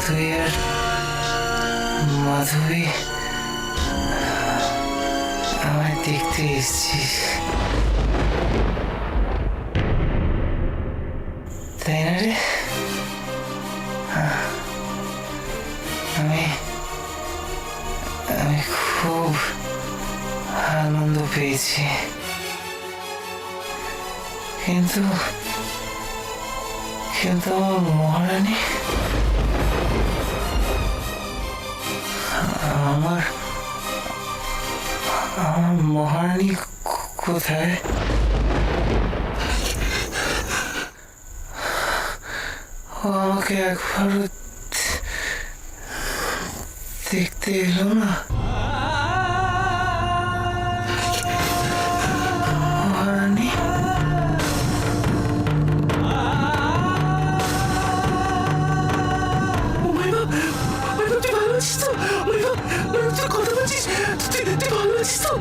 তুই আর মাধবী আমায় দেখতে এসেছিস, তাই না রে? আমি আমি খুব আনন্দ পেয়েছি, কিন্তু কিন্তু আমার মহারানী, আমার আমার মহারানী কোথায়? ও আমাকে একবারও দেখতে এলো না। মহারানী, কথা বলছিস, তুই ভালো আছিস তো?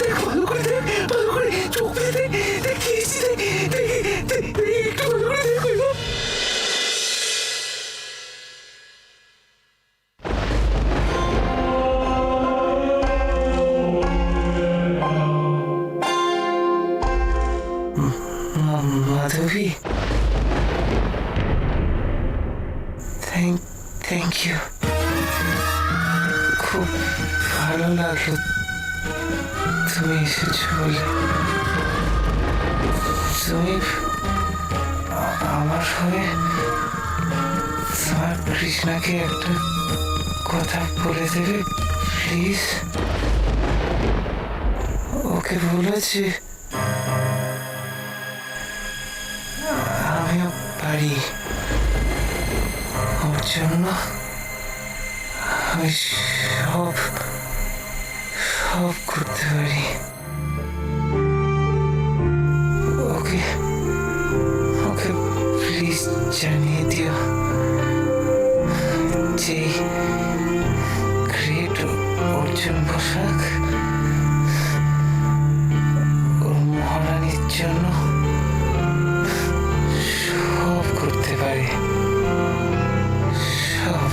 দেখ, ভালো করে দেখ, ভালো করে চোখ ফেলে দেখ, দেখ কি একটু ভালো করে দেখ। মাধবী, থ্যাংক ইউ। খুব ভালো লাগলো তুমি এসেছো বলে। তুমি আমার হয়ে তোমার কৃষ্ণাকে একটা কথা বলে দেবে প্লিজ? ওকে বলেছি আমিও পারি, ওর জন্য আমি সব করতে পারি। ওকে ওকে প্লিজ জানিয়ে দিও যে গ্রেট অর্জুন পোশাক ওর মহারানীর জন্য সব করতে পারে, সব।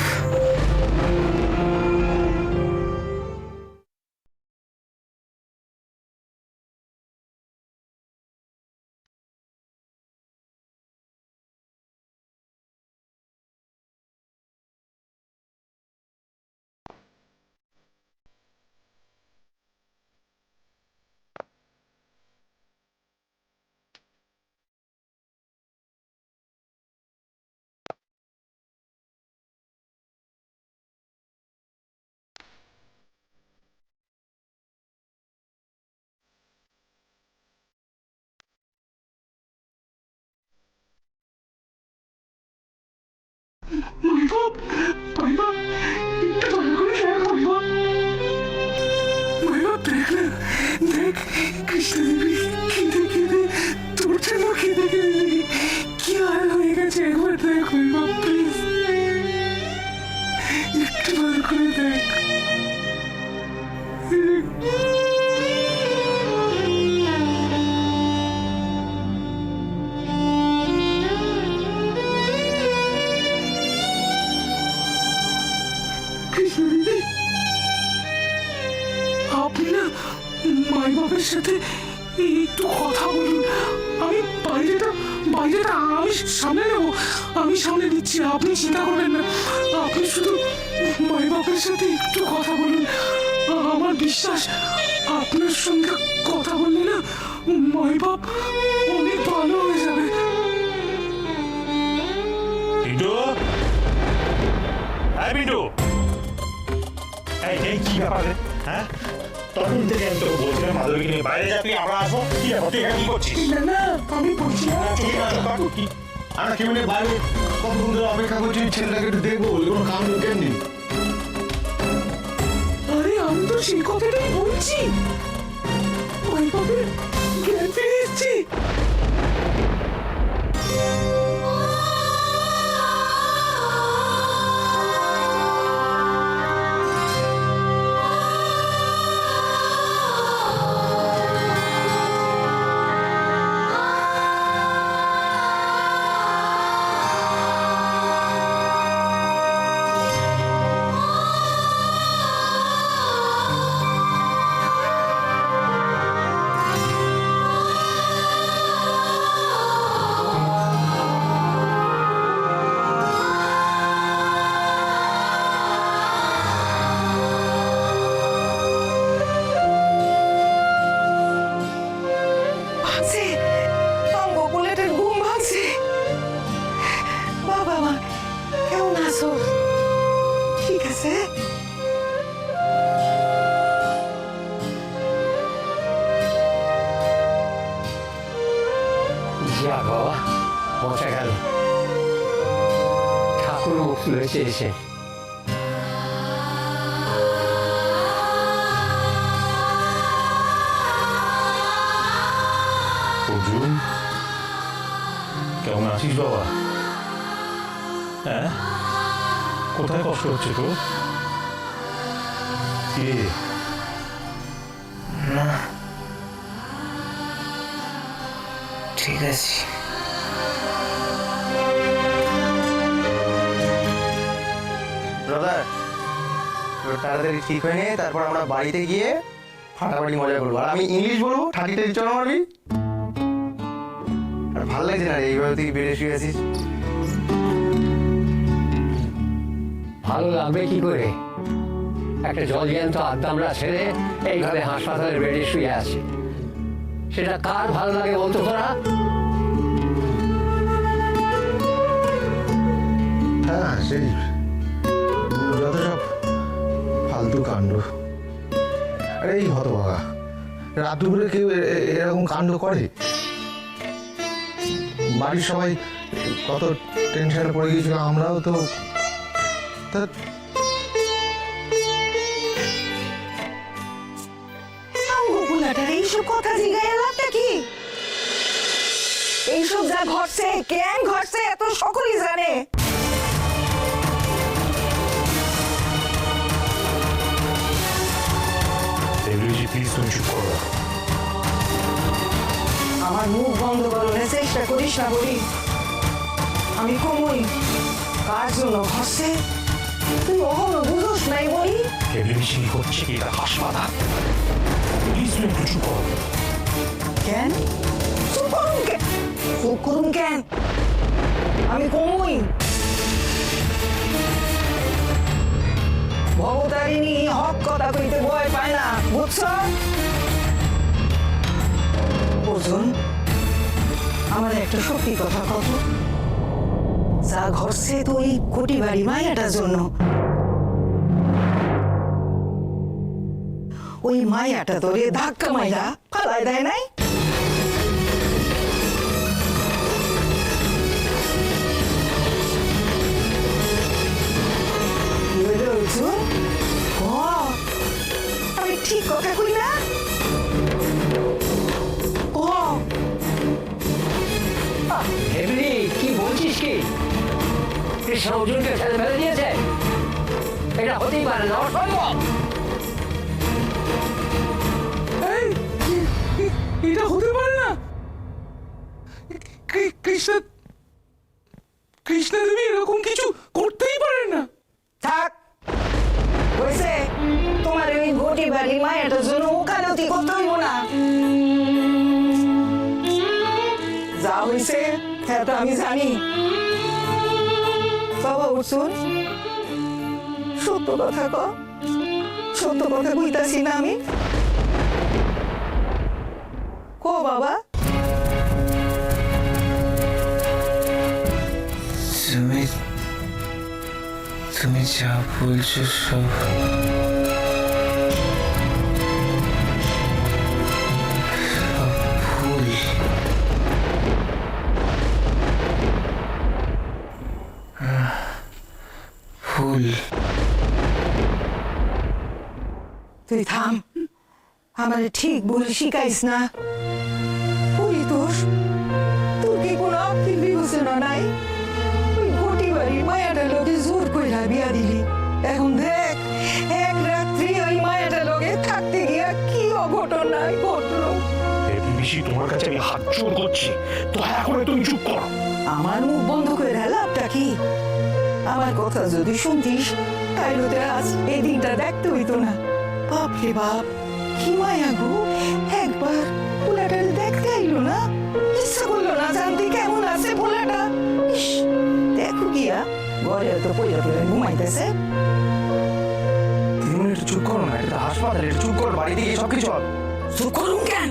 মাইবাপ, মাইবাপ, একটু ভালো করে দেখ মাইবাপ। মাইবাপ দেখ না, দেখ কৃষ্ণ দেবী কেঁদে কেঁদে তোর জন্য কেঁদে কেঁদে কি হাল হয়ে গেছে, একবার দেখ মাইবাপ প্লিজ, একটু ভালো করে দেখ। আপনি না মাই বাবার সাথে একটু কথা বলুন। আমি বাইরেটা আমি সামলে নেবো, আমি সামলে নিচ্ছি, আপনি চিন্তা করবেন না। আপনি শুধু মাই বাবার সাথে একটু কথা বলুন। আমার বিশ্বাস আপনার সঙ্গে কথা বললে না মাই বাপ অনেক ভালো হয়ে যাবে। পিন্টু, হ্যাঁ পিন্টু, এই কি ব্যাপার? হ্যাঁ, তখন থেকে আমি তোকে বলছিলাম মাধবীকে নিয়ে বাইরে যা, তুই আমরা আসবো। কি ব্যাপার, তুই এখানে কি করছিস? না আমি বলছি আমরা কেমন বাইরে কতক্ষণ ধরে অপেক্ষা করছি ছেলেটাকে একটু দেখবো বলে, কোনো কাম কেমনি। আরে আমি তো সেই কথাটাই বলছি, ওই ভাবে জ্ঞান ফিরে এসছি। আসো ঠিক আছে যা বাবা পৌঁছে গেল ঠাকুর মুখ তুলেছে এসে অর্জুন কেমন আছিস বাবা? হ্যাঁ, কোথায় কষ্ট হচ্ছে তোর? কে? না, ঠিক আছে। ব্রাদার তাড়াতাড়ি ঠিক হয়ে নে, তারপর আমরা বাড়িতে গিয়ে ফাটাফাটি মজা করবো। আর আমি ইংলিশ বলবো, ঠাটি ঠাটি চড়া মারবি। আর ভাল লাগছে না রে এইভাবে তুই বেড়ে শুয়ে আছিস। ভালো লাগবে কি করে? একটা জল জ্যান্ত আদ্দামরা ছেড়ে এইভাবে হাসপাতালের বেডে শুয়ে আছে, সেটা কার ভালো লাগে বলতো তোরা? হ্যাঁ সেই যত সব ফালতু কাণ্ড। আরে এই হতভাগা রাত দুপুরে কেউ এরকম কাণ্ড করে? বাড়ির সবাই কত টেনশনে পড়ে গিয়েছিল, আমরাও তো তা গোকুলাটার এইসব কথা জিগায় লাভটা কি? এইসব যা ঘটছে কেন ঘটছে এত সকলেই জানে। দেবীজি প্লিজ তুমি চুপ করো। আমার মুখ বন্ধ করার চেষ্টা করিস না বলি। আমি কমই কার জন্য ঘটছে তুই কখনো বুঝোস নাই বলি। দেবীজি হচ্ছে কি এটা হাসপাতাল, প্লিজ তুমি একটু চুপ করো। কেন চুপ করুন কেন? চুপ করুন কেন? আমি কমই ভবতারিণী হক কথা কইতে ভয় পায় না, বুঝছ? অর্জুন আমার একটা সত্যি কথা কত, যা ঘটছে তো ওই কোটি বাড়ি মায়াটার জন্য। ওই মায়াটা তোরে ধাক্কা মাইরা ফালাই দেয় নাই? কি হইলো অর্জুন? ক, আমি ঠিক কথা কই না? ক হেবলি কি বলছিস কি? কৃষ্ণ অর্জুনকে ফেলে ফেলে দিয়েছে? এটা হতেই পারে না, অসম্ভব। এটা হতে পারে না। কৃষ্ণা দেবী এরকম কিছু করতেই পারে না। থাক হয়েছে, তোমার ওই ঘটি বাড়ি মায়াটার জন্য ওকালতি করতে হইব না। যা হয়েছে হ্যাঁ তো আমি জানি। বাবা উঠছুন, সত্য কথা ক, সত্য কথা কইতাছি না আমি? কো বাবা। তুমি তুমি যা বলছো সব ভুল। ভুল। তুই থাম, আমার ঠিক ভুল শিখাইস না। ওই তোর তোর কি কোনো আর্থিক বিবেচনা নাই? ওই ঘটি বাড়ি মায়াটা লোকে জোর কইরা বিয়া দিলি, এখন দেখ এক রাত্রি ওই মায়াটা লোকে থাকতে গিয়া কি অঘটনা ঘটলো। দেবীজি তোমার কাছে আমি হাত জোর করছি, দয়া করে তুমি চুপ করো। আমার মুখ বন্ধ করে লাভটা কি? আমার কথা যদি শুনতিস তাইলে তো আজ এই দিনটা দেখতে হইতো না। বাপ রে বাপ, কি মায়া গো, একবার পোলাটা দেখতে আইলো না? ইচ্ছা করলো না জানতে কেমন আছে পোলাটা? ইস, দেখো গিয়া ঘরে তো পয়লা পয়লা ঘুমাইতেছে। তুমি একটু চুপ করো না, এটা তো হাসপাতাল, একটু চুপ করো, বাড়িতে গিয়ে সব কিছু হবে। চুপ করুন কেন?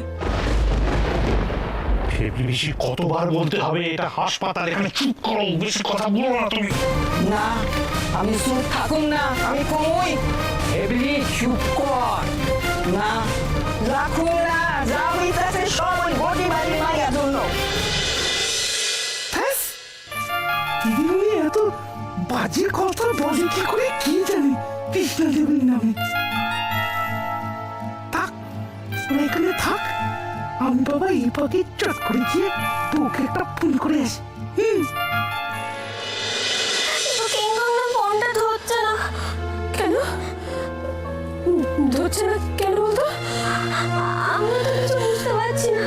বেশি কতবার বলতে হবে এটা হাসপাতাল, এখানে চুপ করো, বেশি কথা বলো না তুমি। না, আমি চুপ থাকুন না, আমি কমই। এবলি চুপ কর। না, রাখুন না, যা হইতাছে সব ওই গটি বাড়ির মাইয়ার জন্য। ব্যাস, দিদিমণি এত বাজে কথা বলে কি করে কি জানে কৃষ্ণা দেবীর নামে। থাক, ওরা এখানে থাক, আমি বাবা এই পাখি চট করে গিয়ে তোকে একটা ফোন করে আসি। কিংকং ফোনটা ধরছে না কেন? ধরছে না কেন বলতো? আমি তো কিছু বুঝতে পারছি না।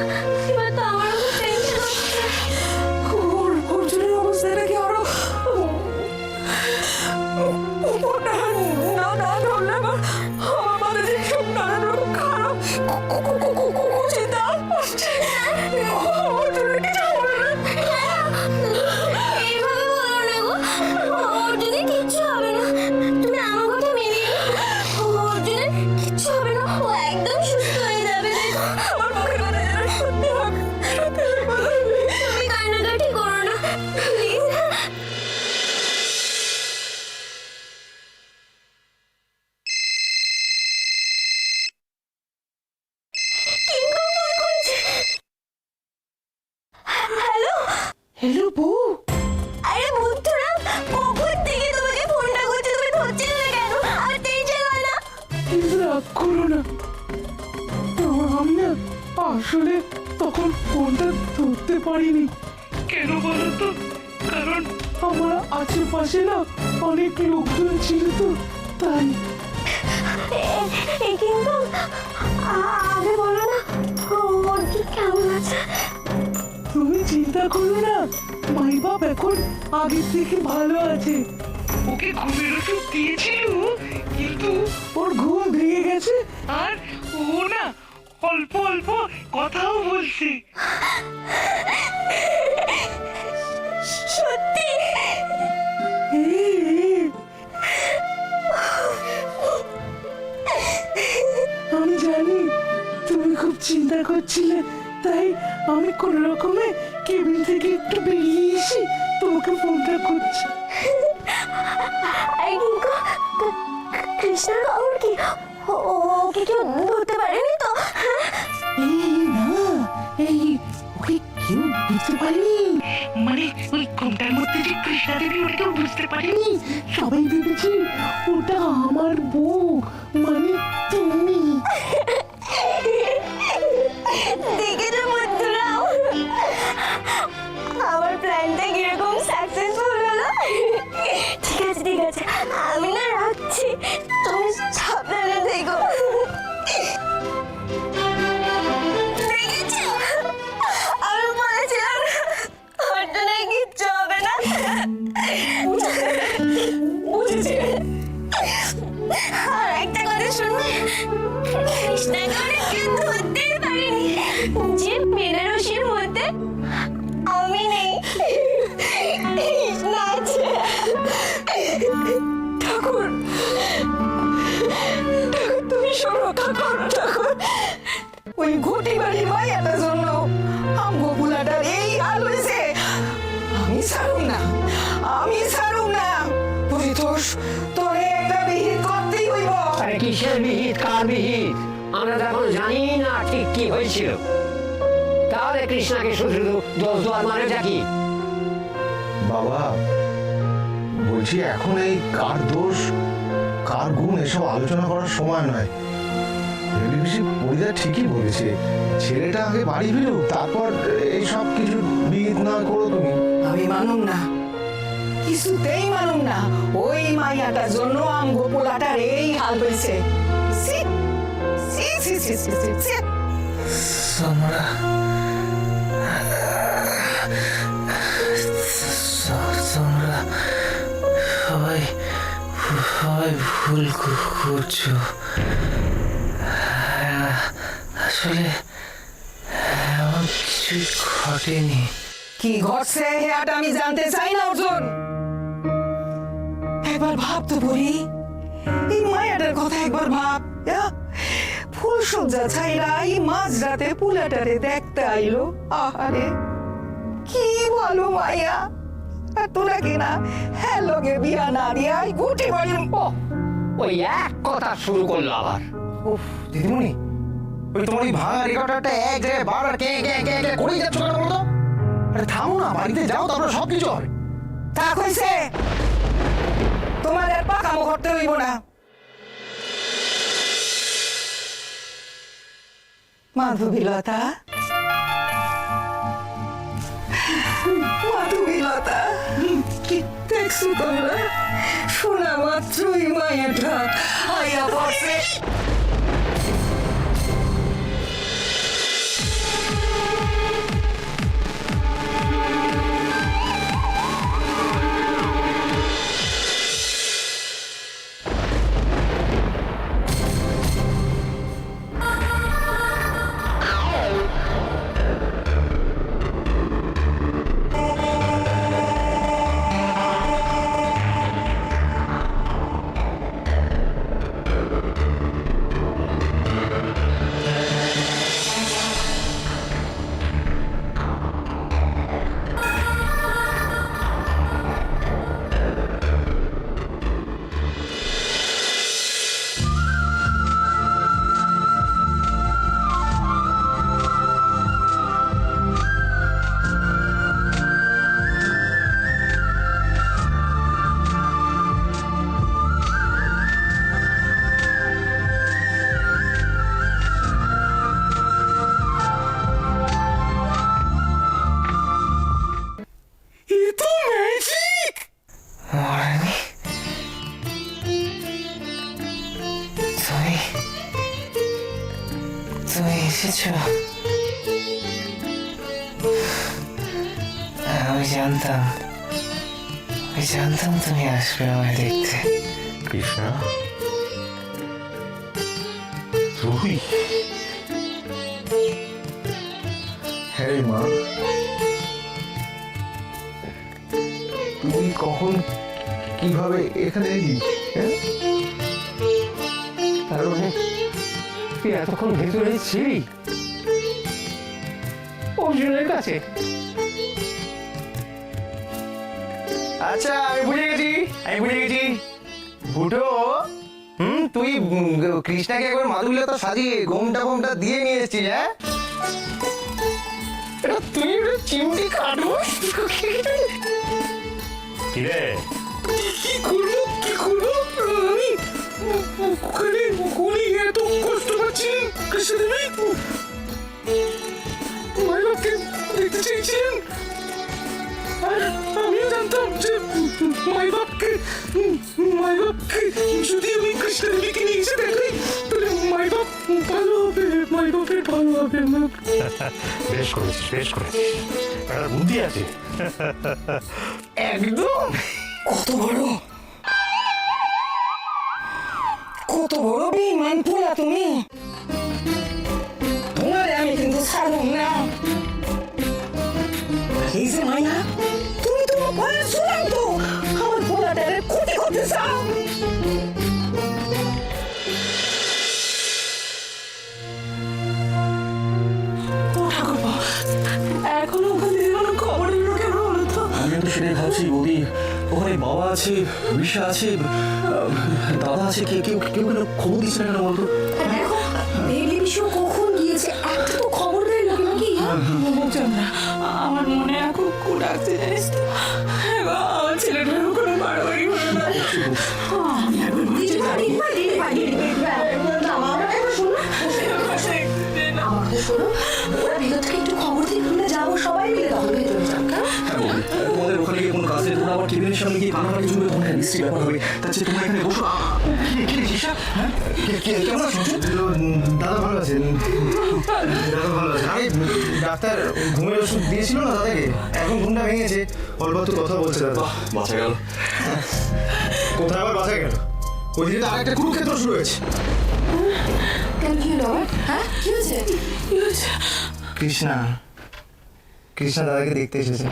এবার তো আমার খুব টেনশন হচ্ছে। অর্জুনের অবস্থাটা কি আরো না না ধরলে আমার মাথাতে সব নানান রকম খারাপ চিন্তা আসছে। অর্জুনের কিছু হবে না। এইভাবে বলো না গো, অর্জুনের কিচ্ছু হবে না। তুমি আমার কথা মেনে অর্জুনের কিচ্ছু হবে না, ও একদম সুস্থ হয়ে যাবে। আমার মুখের কথা যেন সত্যি হোক, সত্যি হবে। তুমি কান্নাকাটি করো না প্লিজ। হ্যালো হ্যালো বউ, আরে বুদ্ধুরাম, কখন থেকে তোমাকে ফোনটা করছি, তুমি ধরছিলে না কেন? আর টেনশন হয় না? কিন্তু রাগ করো না, আমি না আসলে তখন ফোনটা ধরতে পারিনি। কেন বলো তো? কারণ আমার আশেপাশে না অনেক লোকজন ছিল তো, তাই। এই কিন্তু আগে বলো না অর্জুন কেমন আছে? তুমি চিন্তা করো না, মাই বাপ এখন আগের থেকে ভালো আছে। ওকে ঘুমের ওষুধ দিয়েছিল, কিন্তু ওর ঘুম ভেঙে গেছে আর ও না অল্প অল্প কথাও বলছে। সত্যি? আমি জানি তুমি খুব চিন্তা করছিলে, তাই আমি কোন রকমে কেবিন থেকে একটু বেরিয়ে এসে তোমাকে ফোনটা করছি। এই কিন্তু কৃষ্ণার খবর কি? ওকে কেউ ধরতে পারেনি তো? এই না, এই ওকে কেউ বুঝতে পারেনি, মানে ওই ঘুমটার মধ্যে যে কৃষ্ণা দেবী ওটা কেউ বুঝতে পারেনি। সবাই ভেবেছে ওটা আমার বউ, মানে তুমি। দেখেছো বন্ধুরাও, আমার প্ল্যানটা কিরকম সাকসেসফুল হলো। ঠিক আছে ঠিক আছে, আমি না রাখছি, তুমি সাবধানে দেখো। দেখেছো, আমি বলেছিলাম অর্জুনের কিচ্ছু হবে না। বুঝেছি। আর একটা কথা শুনবে, কৃষ্ণাকে অনেক কেউ ধরতেই পারেনি, যে বেনারসির মধ্যে আমি নেই, কৃষ্ণা আছে। ঠাকুর, তুমি সুরক্ষা করো ঠাকুর। ওই ঘটি বাড়ির মাইয়াটার জন্য আমগো বুলাটার এই হাল হয়েছে। আমি ছাড়ুম না, আমি ছাড়ুম না। পরিতোষ, তোরে একটা বিহিত করতেই হইব। আরে কিসের বিহিত, কার বিহিত? আমরা তো এখন জানি না ঠিক কি হয়েছিল। তাহলে কৃষ্ণাকে শুধু শুধু দোষ দেওয়ার মানেটা কি? বাবা বলছি, এখন এই কার দোষ কার গুণ এসব আলোচনা করার সময় নয়। বেশি পরিদা ঠিকই বলেছে, ছেলেটা আগে বাড়ি ফিরুক, তারপর এই সব কিছু বিহিত না করো তুমি। আমি মানুম না, কিছুতেই মানুম না। ওই মাইয়াটার জন্য আমগো পোলাটার এই হাল হয়েছে। ছি, ছি, ছি, ছি, ছি, ছি, ছি। তোমরা তোমরা সবাই সবাই ভুল করছো। আসলে এমন কিছুই ঘটেনি। কি ঘটছে হেয়াটা আমি জানতে চাই না অর্জুন। একবার ভাব তো বলি, এই মায়াটার কথা একবার ভাব। ফুল ফুলসজ্জা ছাইরা এই মাঝরাতে পুলাটারে দেখতে আইলো। আহারে কি ভালো মাইয়া। আর তোরা কিনা হ্যাঁ লগে বিয়া না দিয়া এই গুটি বাড়ির ওই এক কথা শুরু করলো আবার। উফ দিদিমণি, ওই তোমার ওই ভাঙা রেকর্ডারটা এক জায়গায় বারবার কে কে কে কে করেই যাচ্ছ কেন বলো তো? আরে থামো না, বাড়িতে যাও, তারপরে সব কিছু হবে। থাক হইছে, তোমার আর পাকামো করতে হইব না। মাধবীলতা, মাধবীলতা, কি দেখছো তোমরা? শোনা মাত্রই মায়াটা আয়া পড়ছে। এ তো ম্যাজিক। মহারানী, তুমি এসেছো? আমি জানতাম তুমি আসবে আমায় দেখতে। কৃষ্ণা, তুই? হ্যাঁ রে মা, তুই কখন কিভাবে এখানে এলি? হ্যাঁ? তার মানে তুই এতক্ষণ ভেতরে ছিলি অর্জুনের কাছে? আচ্ছা আমি বুঝে গেছি। ফুটো, তুই কৃষ্ণাকে একবার মাধবীলতা সাজিয়ে ঘোমটা দিয়ে নিয়ে এসেছিস, হ্যাঁ? এটা তুই চিমটি কাটবো? কি রে? কি করবো? আমি ওখানে গুলি এত কষ্ট পাচ্ছি। কৃষ্ণদেবী মাইবাবকে দেখতে চেয়েছিলেন, আর আমিও জানতাম যে মাইবাবকে যদি আমি কৃষ্ণদেবীকে নিয়ে এসে দেখাই তাহলে মাইবাব ভালো হবে, মাইবাবের ভালো হবে। বেশ করেছিস। একটা বুদ্ধি আছে। একদম। কত বড় বেঈমান পোলা তুমি। তোমারে আমি কিন্তু ছাড়ব না। এই যে মায়া, তুমি তো ভয়ে চূড়ান্ত আমার পোলাটারে ক্ষতি করতে চাও। এখনো ওখান থেকে কোনো খবর এলো কেন বলো তো? আমিও তো সেটাই ভাবছি বৌদি। ওখানে বাবা আছে, ঋষা আছে, দাদা আছে, কেউ কেন খবর দিচ্ছে না কেন বলতো? দেখো বেবি বিশু কখন গিয়েছে, একটা তো খবর দেয় লোকে নাকি? বুঝলাম না, আমার মনে এখন খুব ডাকছে জানিস তো। আমার ছেলেটার কোনো বাড়াবাড়ি হলো না। আমি এখন শোনো, ওরা ভিতর থেকে একটু খবর দিয়ে খুলে যাবো সবাই মিলে, তখন ভেতরে যাবো। তোমাদের ওখানে গিয়ে কোনো কাজে তোমরা আবার টেবিলের সামনে গিয়ে কানাকাটি শুনবে, তোমার নিশ্চয়ই ব্যাপার হবে। তার চেয়ে তোমরা এখানে বসো। কি রে ঋষা? হ্যাঁ, কেমন আছো? দাদা ভালো আছেন? আরে ডাক্তার ঘুমের ওষুধ দিয়েছিল না দাদাকে, এখন ঘুমটা ভেঙেছে, অল্প একটু কথা বলছে দাদা। বাঁচা গেল। কোথায় আবার বাঁচা গেল? ওইদিকে আরেকটা কুরুক্ষেত্র শুরু হয়েছে। কেন কি হলো? হ্যাঁ কি হয়েছে? কৃষ্ণা দাদাকে দেখতে এসেছে।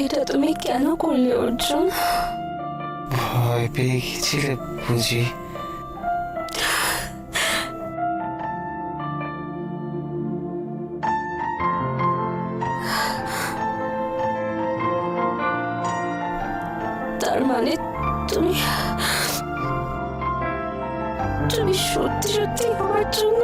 এটা তুমি কেন করলে অর্জুন? ভয় পেয়ে গেছিলে বুঝি? তার মানে তুমি তুমি সত্যি সত্যি আমার জন্য